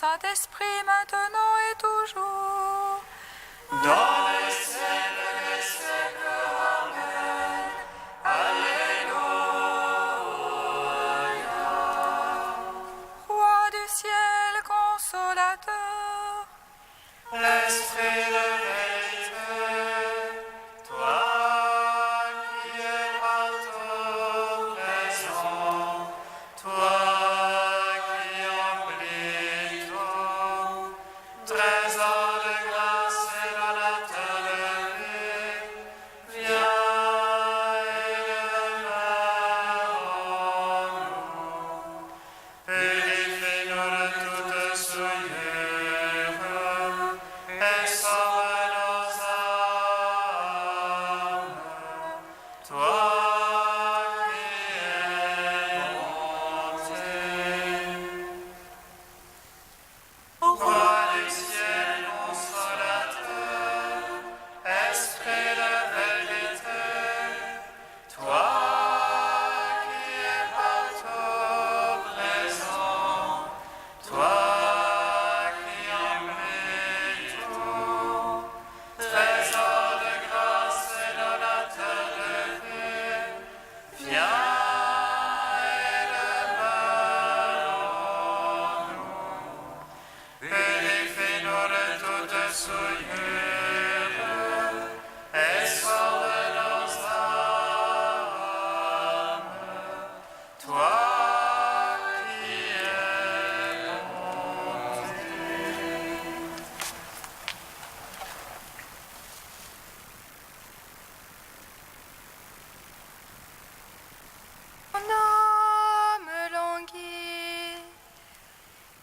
Saint-Esprit, maintenant et toujours. Dans les siècles des siècles. Amen. Alléluia. Roi du ciel, consolateur, L'Esprit de vérité, toi qui es partout présent, toi qui emplis tout, trésor de grâce et donateur de vie, viens et demeure en nous. Purifie-nous de toute souillure et sauve nos âmes. Toi qui es monté, Roi du ciel consolateur, Esprit de vérité, toi qui es partout présent, toi qui emplis tout, trésor de grâce et donateur de vie, viens et demeure en nous. Purifie-nous de toute souillure et sauve nos âmes. Toi qui es monté. mon âme languit.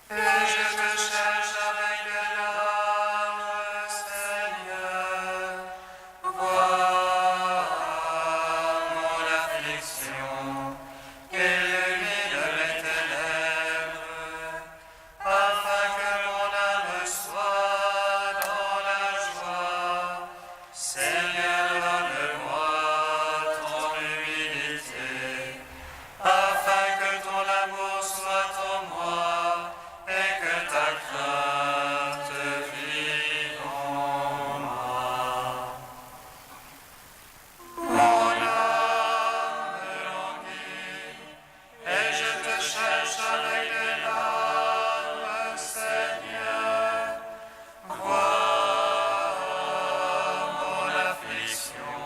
Et je te cherche avec de l'âme, Seigneur. Vois mon affliction, illumine mes ténèbres, afin que mon âme soit dans la joie. Seigneur, donne-moi ton humilité, afin que ton amour soit en moi et que ta crainte vive en moi. Mon âme languit, et je te cherche avec des larmes, Seigneur. Vois mon affliction,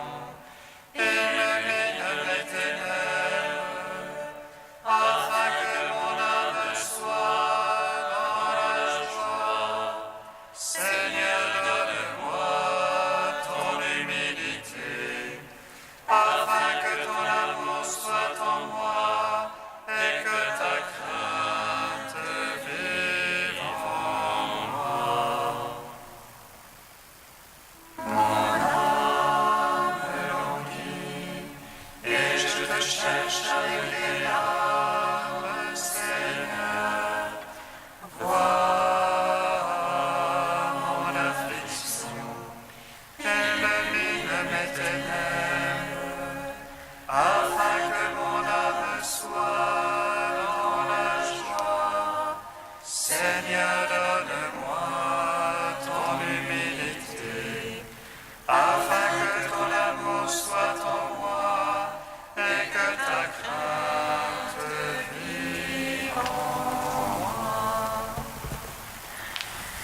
illumine mes ténèbres, afin que mon âme soit dans la joie. Seigneur, donne-moi ton humilité, afin que ton amour soit en moi et que ta crainte vive en moi. Mon âme languit, et je te cherche avec des larmes, Seigneur. Vois mon affliction, illumine mes ténèbres, afin que mon âme soit dans la joie. Seigneur, donne-moi ton humilité, afin que ton amour soit en moi et que ta crainte vive en moi.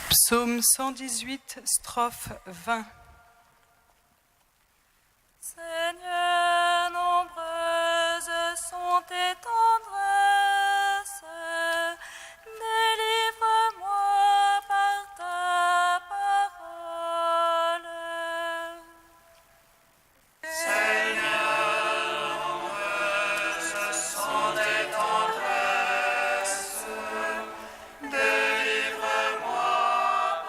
Psaume 118, strophe 20. Seigneur, nombreuses sont tes tendresses, délivre-moi par ta parole. Seigneur, nombreuses sont tes tendresses, délivre-moi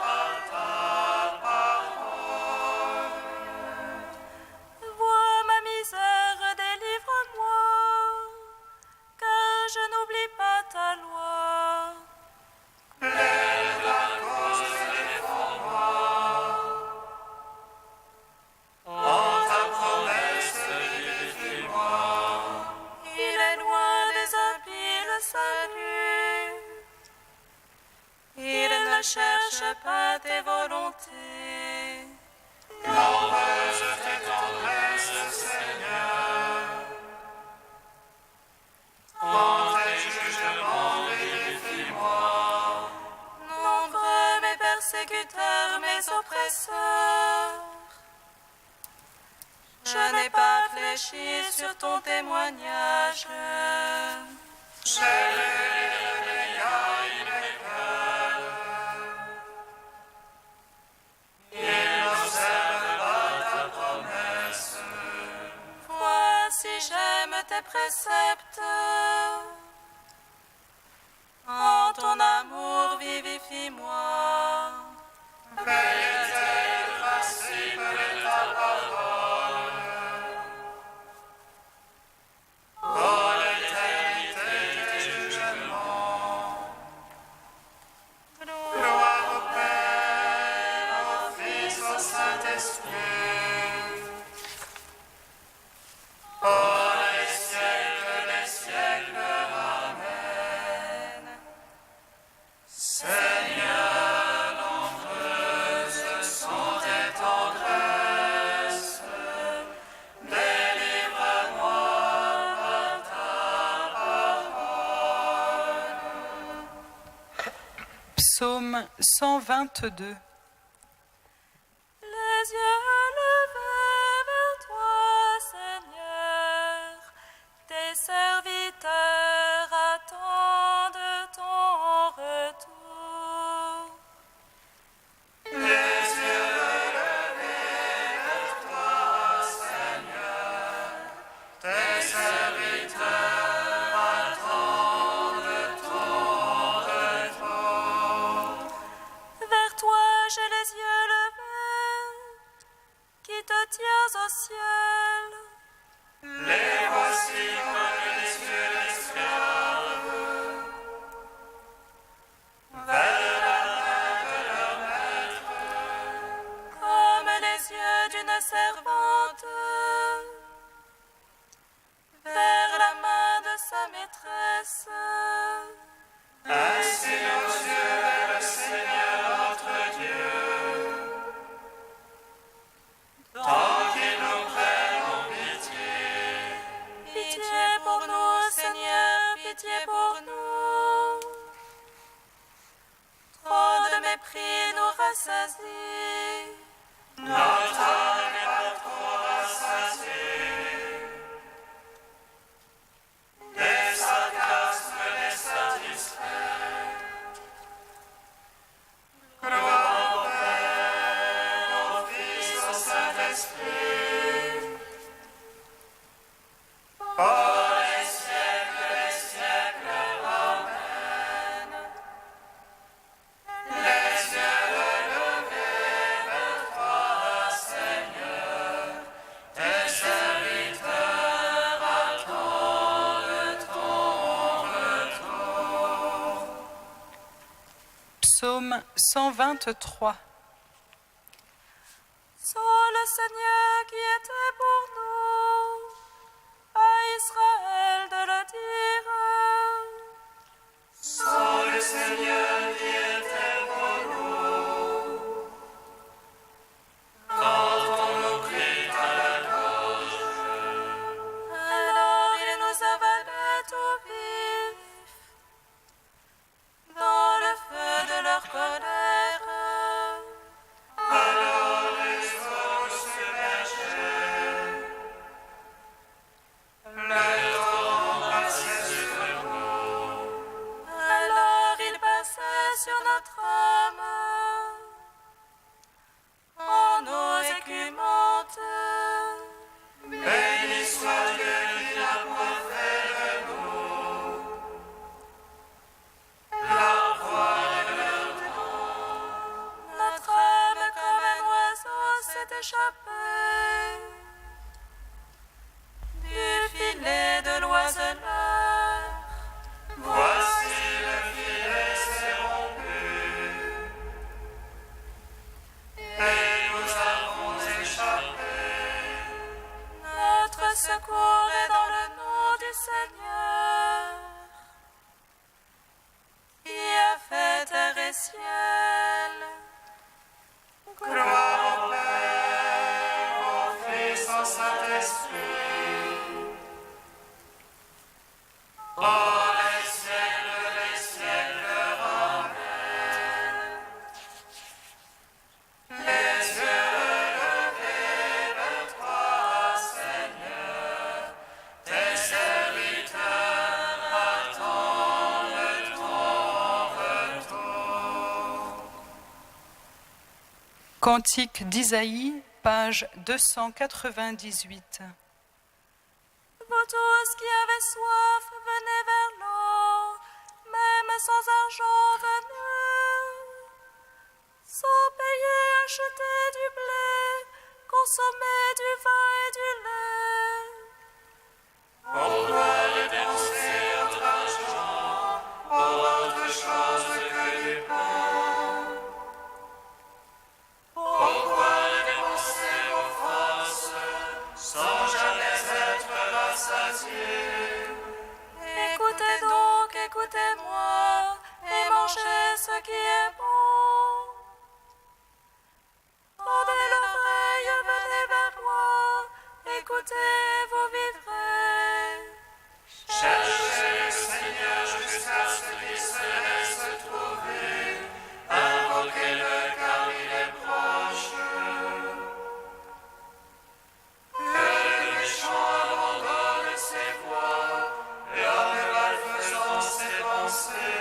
par ta parole. Vois ma misère, délivre-moi, car je n'oublie pas ta loi. Plaide la cause, défends-moi. En ta promesse, vivifie-moi. Il est loin des impies le salut, et ne cherche pas tes volontés. Nombreuse tes tendresses, Seigneur. En tes jugements, vérifie-moi. Nombreux mes persécuteurs, mes oppresseurs. Je n'ai pas fléchi sur ton témoignage. J'ai levé mes cœurs. Il n'observe pas ta promesse. Voici, j'aime tes préceptes. En ton amour, vivifie-moi. Veille le principe de ta parole. Pour l'éternité tes jugements. Gloire au Père, au Fils, au Saint-Esprit. Pour les siècles des siècles. Amen. Seigneur, nombreuses sont tes tendresses. Délivre-moi par ta parole. Psaume 122. Les yeux levés vers toi, Seigneur, tes serviteurs attendent ton retour. Les yeux levés vers toi, Seigneur, tes serviteurs attendent ton retour. Vers toi j'ai les yeux levés, qui te tiens au ciel. Les voici comme les yeux d'esclaves, vers la main de leur maître. Comme les yeux d'une servante vers la main de sa maîtresse. Ainsi nos yeux vers le Seigneur notre Dieu, tant qu'il nous prenne en pitié. Pitié pour nous, Seigneur, pitié pour nous. Trop de mépris nous rassasie. Notre âme n'est pas trop rassasiée. Des sarcasmes les satisfaits. Gloire au Père, au Fils, au Saint-Esprit. Pour les siècles des siècles. Amen. Les yeux levés vers toi, Seigneur, tes serviteurs attendent ton retour. Psaume 123. Sans le Seigneur qui était pour nous, à Israël de le dire. Sans le Seigneur qui était pour nous, quand on nous crie à la gorge. Alors il nous avalait tout vif dans le feu de leur colère. Alors les eaux submergées. Saint-Esprit. Pour les siècles des siècles, Amen. Les yeux levés vers toi, Seigneur, tes serviteurs attendent ton retour. Cantique d'Isaïe, page 298. Vous tous qui avez soif, venez vers l'eau, même sans argent, venez. Sans payer, achetez du blé, consommez du vin et du lait. Pourquoi dépenser votre argent pour autre chose que du pain? Pourquoi dépenser vos forces sans jamais être rassasiés? Écoutez donc, écoutez-moi, et mangez ce qui est bon. Tendez l'oreille, venez vers moi, écoutez, vous vivrez. Cherchez le Seigneur jusqu'à ce qu'il se laisse trouver. Invoquez-le car il est proche. Que le méchant abandonne ses voies, l'homme malfaisant ses pensées.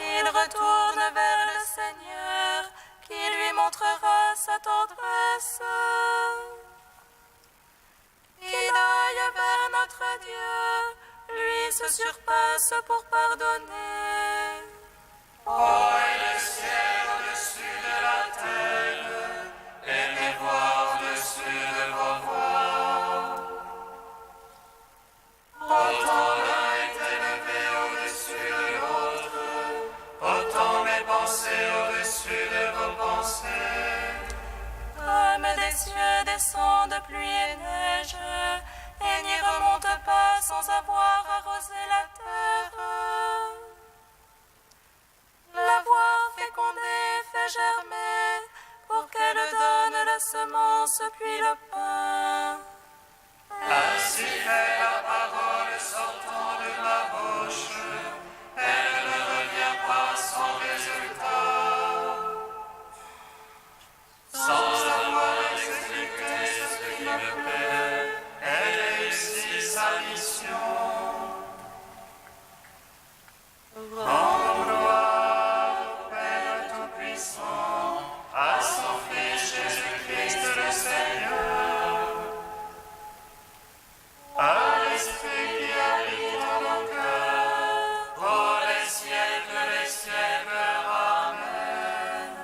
Il retourne vers le Seigneur, qui lui montrera sa tendresse. Il aille vers notre Dieu, lui se surpasse pour pardonner. Ô est le ciel au-dessus de la terre, et les voies au-dessus de vos voies. Autant l'un est élevé au-dessus de l'autre, autant mes pensées au-dessus de vos pensées. Comme des cieux descendent pluie et neige, et n'y remonte pas sans avoir arrosé la terre. L'avoir fécondée fait germer, pour qu'elle donne la semence puis le pain. Ainsi fait la parole sortant de ma bouche, elle ne revient pas sans résultat, sans avoir exécuté ce qui me plaît, elle réussit sa mission. Rends gloire au Père Tout-Puissant, à son Fils Jésus-Christ le Seigneur, à l'Esprit qui habite en nos cœurs, pour les siècles des siècles. Amen.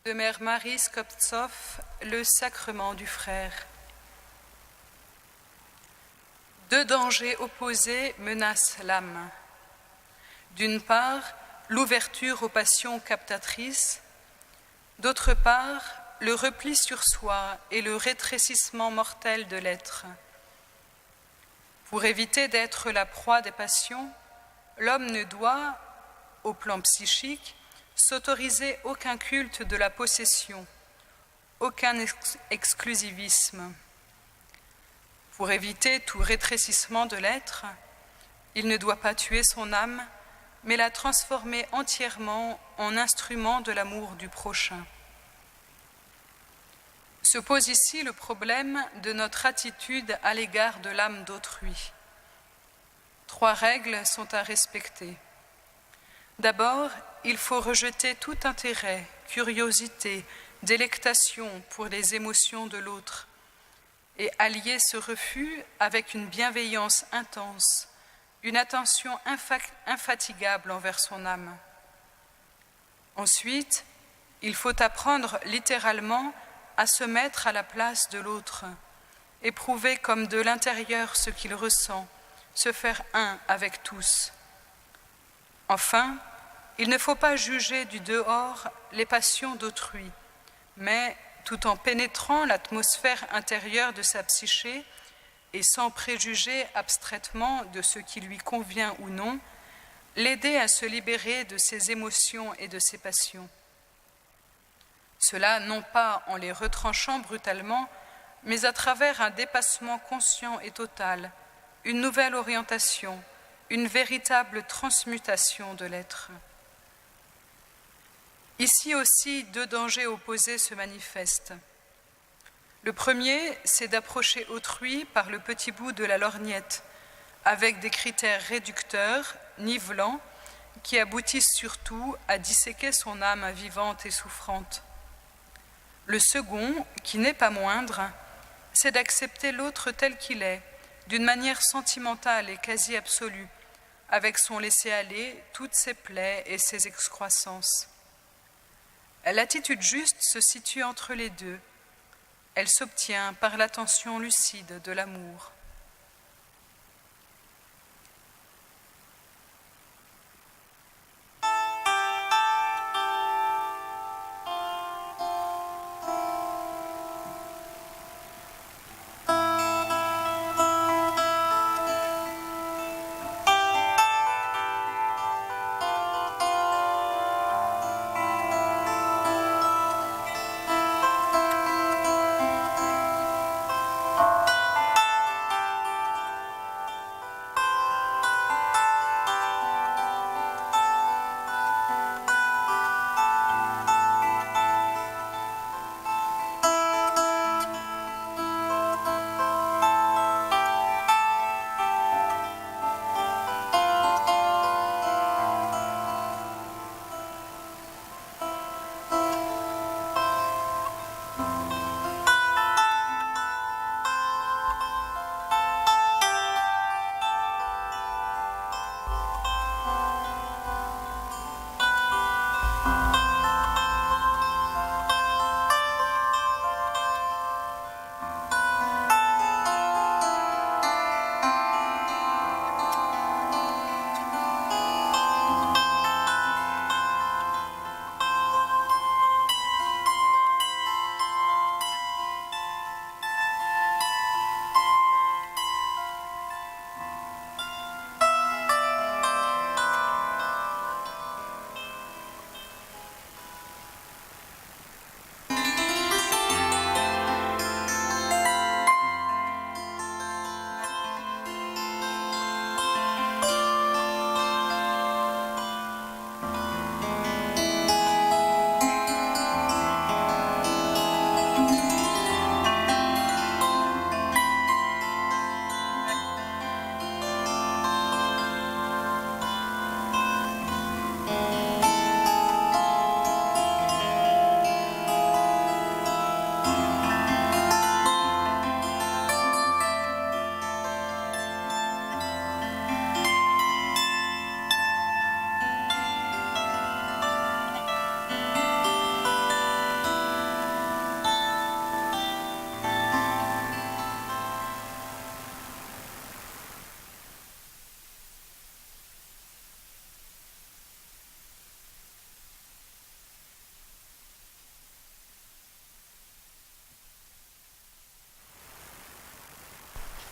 De Mère Marie Skoptsov, le sacrement du frère. Deux dangers opposés menacent l'âme. D'une part, l'ouverture aux passions captatrices, d'autre part, le repli sur soi et le rétrécissement mortel de l'être. Pour éviter d'être la proie des passions, l'homme ne doit, au plan psychique, s'autoriser aucun culte de la possession, aucun exclusivisme. Pour éviter tout rétrécissement de l'être, il ne doit pas tuer son âme, mais la transformer entièrement en instrument de l'amour du prochain. Se pose ici le problème de notre attitude à l'égard de l'âme d'autrui. 3 règles sont à respecter. D'abord, il faut rejeter tout intérêt, curiosité, délectation pour les émotions de l'autre et allier ce refus avec une bienveillance intense, une attention infatigable envers son âme. Ensuite, il faut apprendre littéralement à se mettre à la place de l'autre, éprouver comme de l'intérieur ce qu'il ressent, se faire un avec tous. Enfin, il ne faut pas juger du dehors les passions d'autrui, mais, tout en pénétrant l'atmosphère intérieure de sa psyché, et sans préjuger abstraitement de ce qui lui convient ou non, l'aider à se libérer de ses émotions et de ses passions. Cela non pas en les retranchant brutalement, mais à travers un dépassement conscient et total, une nouvelle orientation, une véritable transmutation de l'être. Ici aussi, deux dangers opposés se manifestent. Le premier, c'est d'approcher autrui par le petit bout de la lorgnette, avec des critères réducteurs, nivelants, qui aboutissent surtout à disséquer son âme vivante et souffrante. Le second, qui n'est pas moindre, c'est d'accepter l'autre tel qu'il est, d'une manière sentimentale et quasi absolue, avec son laisser-aller, toutes ses plaies et ses excroissances. L'attitude juste se situe entre les deux. Elle s'obtient par l'attention lucide de l'amour.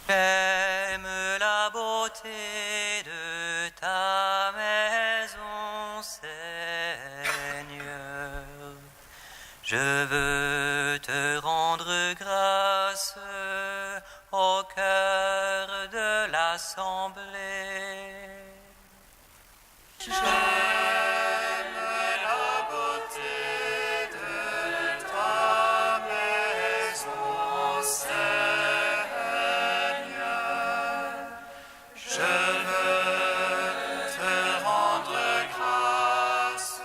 J'aime la beauté de ta maison, Seigneur. Je veux te rendre grâce au cœur de l'assemblée. J'aime la beauté de ta maison, Seigneur. Je veux te rendre grâce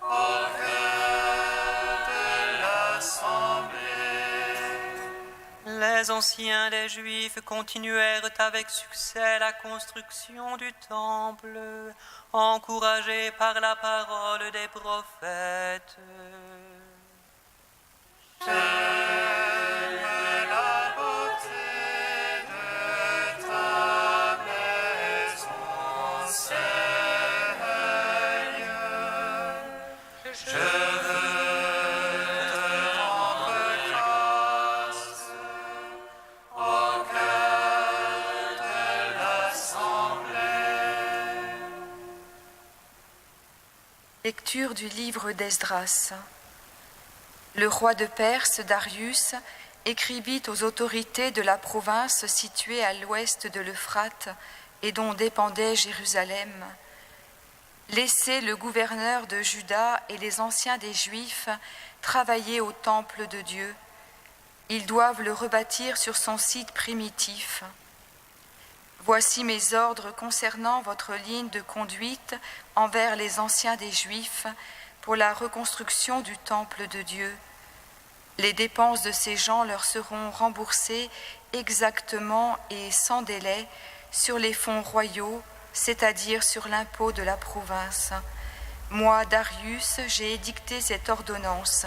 au cœur de l'assemblée. Les anciens des Juifs continuèrent avec succès la construction du temple, encouragés par la parole des prophètes. J'aime la beauté de ta maison, Seigneur. Je veux te rendre grâce au Lecture du livre d'Esdras. Le roi de Perse, Darius, écrivit aux autorités de la province située à l'ouest de l'Euphrate et dont dépendait Jérusalem. Laissez le gouverneur de Juda et les anciens des Juifs travailler au temple de Dieu. Ils doivent le rebâtir sur son site primitif. Voici mes ordres concernant votre ligne de conduite envers les anciens des Juifs pour la reconstruction du temple de Dieu. Les dépenses de ces gens leur seront remboursées exactement et sans délai sur les fonds royaux, c'est-à-dire sur l'impôt de la province. Moi, Darius, j'ai édicté cette ordonnance,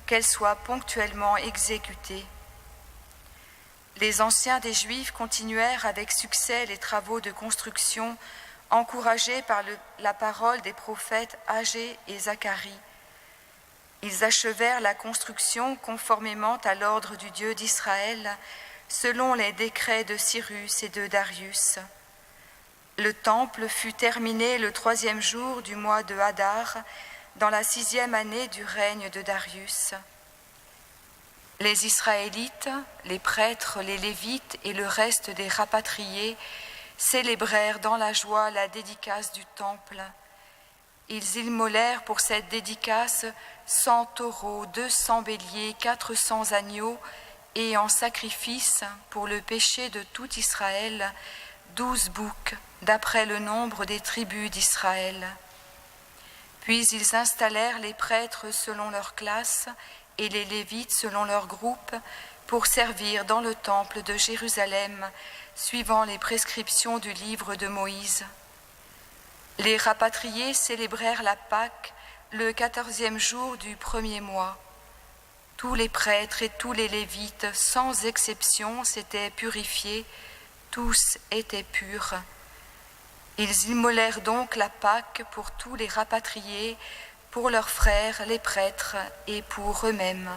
qu'elle soit ponctuellement exécutée. Les anciens des Juifs continuèrent avec succès les travaux de construction, encouragés par la parole des prophètes Agé et Zacharie. Ils achevèrent la construction conformément à l'ordre du Dieu d'Israël, selon les décrets de Cyrus et de Darius. Le temple fut terminé le 3e jour du mois de Hadar, dans la 6e année du règne de Darius. Les Israélites, les prêtres, les Lévites et le reste des rapatriés célébrèrent dans la joie la dédicace du temple. Ils immolèrent pour cette dédicace 100 taureaux, 200 béliers, 400 agneaux et en sacrifice pour le péché de tout Israël, 12 boucs, d'après le nombre des tribus d'Israël. Puis ils installèrent les prêtres selon leur classe et les Lévites selon leur groupe pour servir dans le temple de Jérusalem, suivant les prescriptions du livre de Moïse. Les rapatriés célébrèrent la Pâque le 14e jour du 1er mois. Tous les prêtres et tous les Lévites, sans exception, s'étaient purifiés, tous étaient purs. Ils immolèrent donc la Pâque pour tous les rapatriés, pour leurs frères, les prêtres, et pour eux-mêmes.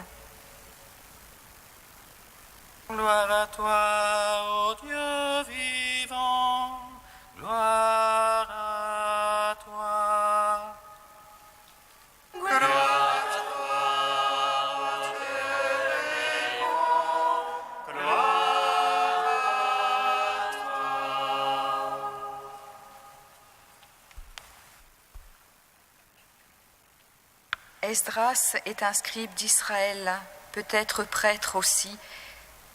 Gloire à toi, ô Dieu vivant, gloire à toi. Gloire à toi, ô Dieu vivant, gloire à toi. Esdras est un scribe d'Israël, peut-être prêtre aussi,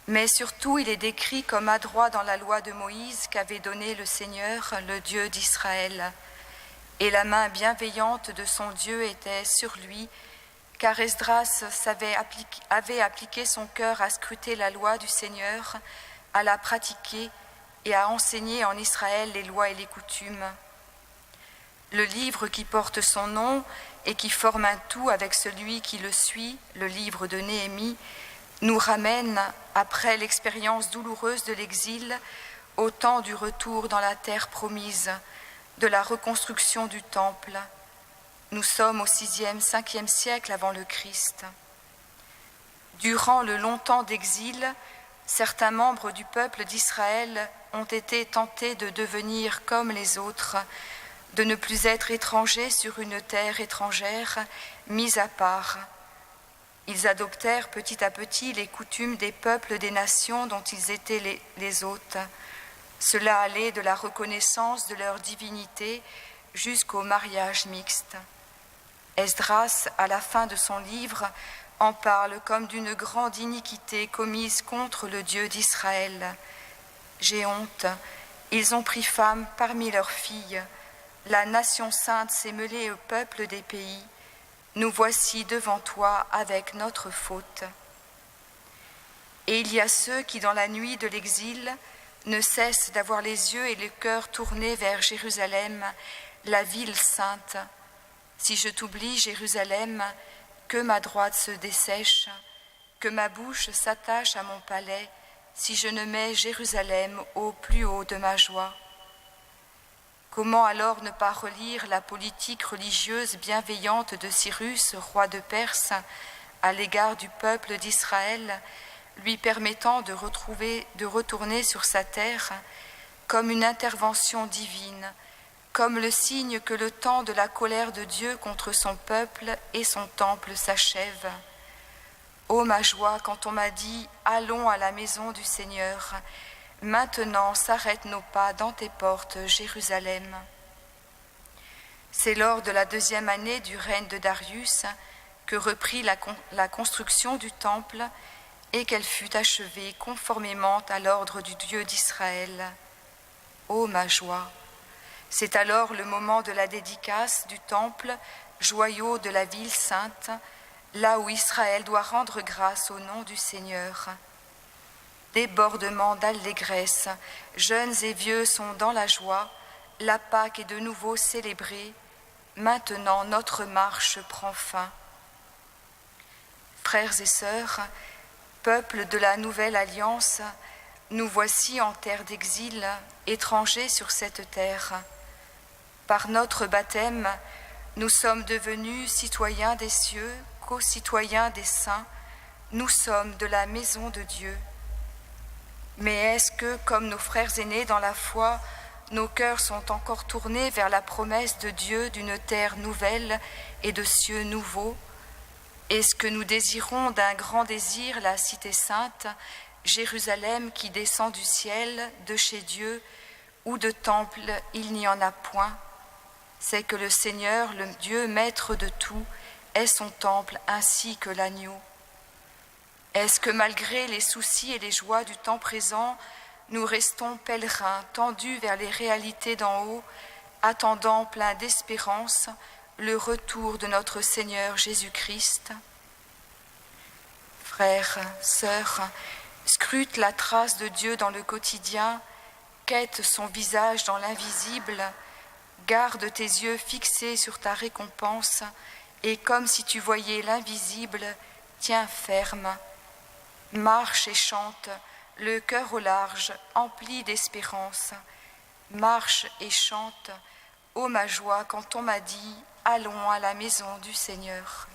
mais surtout il est décrit comme adroit dans la loi de Moïse qu'avait donnée le Seigneur, le Dieu d'Israël. Et la main bienveillante de son Dieu était sur lui, car Esdras avait appliqué son cœur à scruter la loi du Seigneur, à la pratiquer et à enseigner en Israël les lois et les coutumes. Le livre qui porte son nom et qui forme un tout avec celui qui le suit, le livre de Néhémie, nous ramène, après l'expérience douloureuse de l'exil, au temps du retour dans la terre promise, de la reconstruction du temple. Nous sommes au 6e, 5e siècle avant le Christ. Durant le long temps d'exil, certains membres du peuple d'Israël ont été tentés de devenir comme les autres, de ne plus être étrangers sur une terre étrangère, mis à part. Ils adoptèrent petit à petit les coutumes des peuples des nations dont ils étaient les hôtes. Cela allait de la reconnaissance de leur divinité jusqu'au mariage mixte. Esdras, à la fin de son livre, en parle comme d'une grande iniquité commise contre le Dieu d'Israël. J'ai honte, ils ont pris femme parmi leurs filles. La nation sainte s'est mêlée au peuple des pays. Nous voici devant toi avec notre faute. Et il y a ceux qui, dans la nuit de l'exil, ne cessent d'avoir les yeux et le cœur tournés vers Jérusalem, la ville sainte. Si je t'oublie, Jérusalem, que ma droite se dessèche, que ma bouche s'attache à mon palais, si je ne mets Jérusalem au plus haut de ma joie. Comment alors ne pas relire la politique religieuse bienveillante de Cyrus, roi de Perse, à l'égard du peuple d'Israël, lui permettant de retourner sur sa terre comme une intervention divine, comme le signe que le temps de la colère de Dieu contre son peuple et son temple s'achève. Ô ma joie quand on m'a dit « Allons à la maison du Seigneur », maintenant s'arrêtent nos pas dans tes portes, Jérusalem. C'est lors de la 2e année du règne de Darius que reprit la construction du temple et qu'elle fut achevée conformément à l'ordre du Dieu d'Israël. Ô ma joie! C'est alors le moment de la dédicace du temple, joyau de la ville sainte, là où Israël doit rendre grâce au nom du Seigneur. Débordement d'allégresse, jeunes et vieux sont dans la joie, la Pâque est de nouveau célébrée, maintenant notre marche prend fin. Frères et sœurs, peuple de la nouvelle alliance, nous voici en terre d'exil, étrangers sur cette terre. Par notre baptême, nous sommes devenus citoyens des cieux, co-citoyens des saints, nous sommes de la maison de Dieu. Mais est-ce que, comme nos frères aînés dans la foi, nos cœurs sont encore tournés vers la promesse de Dieu d'une terre nouvelle et de cieux nouveaux? Est-ce que nous désirons d'un grand désir la cité sainte, Jérusalem qui descend du ciel, de chez Dieu, où de temple il n'y en a point? C'est que le Seigneur, le Dieu maître de tout, est son temple ainsi que l'agneau. Est-ce que malgré les soucis et les joies du temps présent, nous restons pèlerins tendus vers les réalités d'en haut, attendant plein d'espérance le retour de notre Seigneur Jésus-Christ? Frères, sœurs, scrute la trace de Dieu dans le quotidien, quête son visage dans l'invisible, garde tes yeux fixés sur ta récompense, et comme si tu voyais l'invisible, tiens ferme. Marche et chante, le cœur au large, empli d'espérance. Marche et chante, ô ma joie, quand on m'a dit « Allons à la maison du Seigneur ».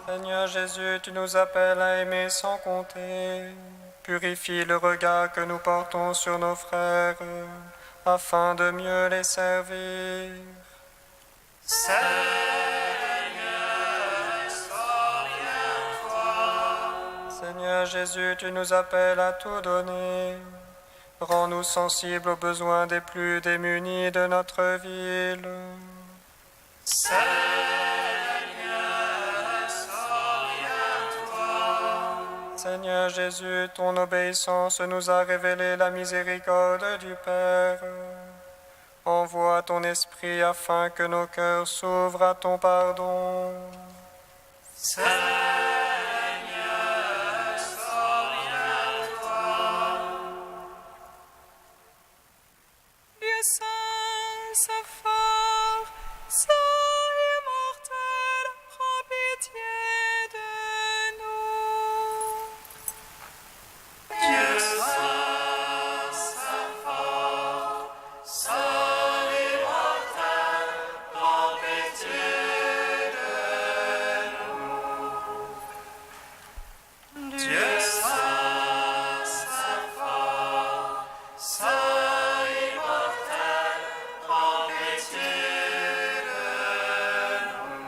Seigneur Jésus, tu nous appelles à aimer sans compter. Purifie le regard que nous portons sur nos frères, afin de mieux les servir. Seigneur, Seigneur Jésus, tu nous appelles à tout donner. Rends-nous sensibles aux besoins des plus démunis de notre ville. Seigneur Jésus, ton obéissance nous a révélé la miséricorde du Père. Envoie ton Esprit afin que nos cœurs s'ouvrent à ton pardon. Dieu saint, saint fort, saint immortel, prends pitié de nous. Dieu saint, saint fort, saint immortel, prends pitié de nous. Dieu saint, saint fort, saint immortel, prends pitié de nous.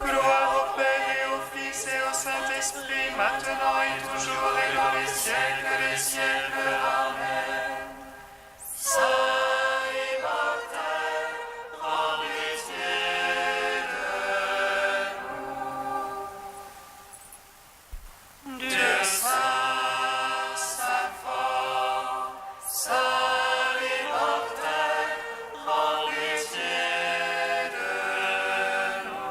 Gloire au Père et au Fils et au Saint-Esprit, maintenant et toujours et dans les siècles des siècles. Amen. Saint immortel, prends pitié de nous. Dieu saint, saint fort, saint immortel, prends pitié de nous.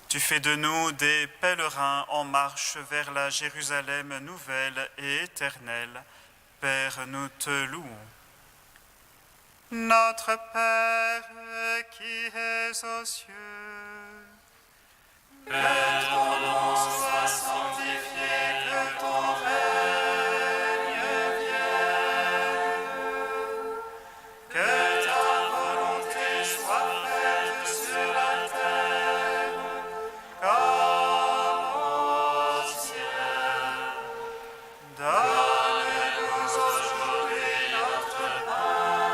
Tu fais de nous des pèlerins en marche vers la Jérusalem nouvelle et éternelle. Père, nous te louons. Notre Père qui es aux cieux, que ton nom soit sanctifié, que ton règne vienne, que ta volonté soit faite sur la terre comme au ciel. Donne-nous aujourd'hui notre pain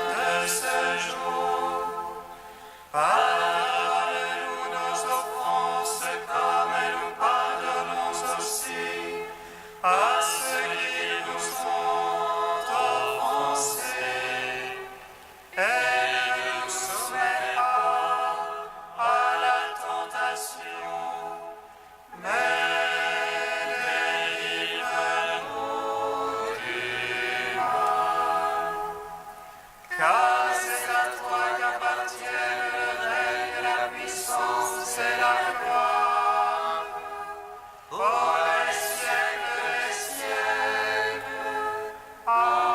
de ce jour. Pardonne-nous nos offenses comme nous pardonnons aussi à ceux qui nous ont offensés. Et ne nous soumets pas à la tentation, mais délivre-nous du mal. Car c'est à toi qu'appartiennent le règne, la puissance et la gloire, pour les siècles des siècles. Amen.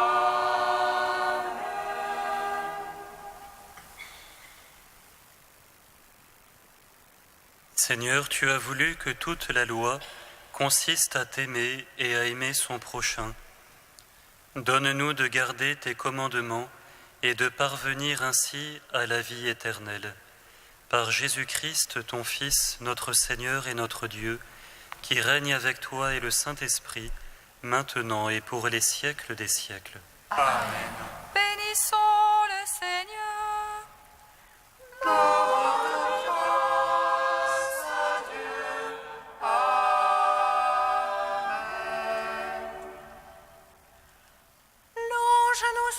Seigneur, tu as voulu que toute la loi consiste à t'aimer et à aimer son prochain. Donne-nous de garder tes commandements et de parvenir ainsi à la vie éternelle. Par Jésus-Christ, ton Fils, notre Seigneur et notre Dieu, qui règne avec toi et le Saint-Esprit, maintenant et pour les siècles des siècles. Bénissons le Seigneur. Louange nous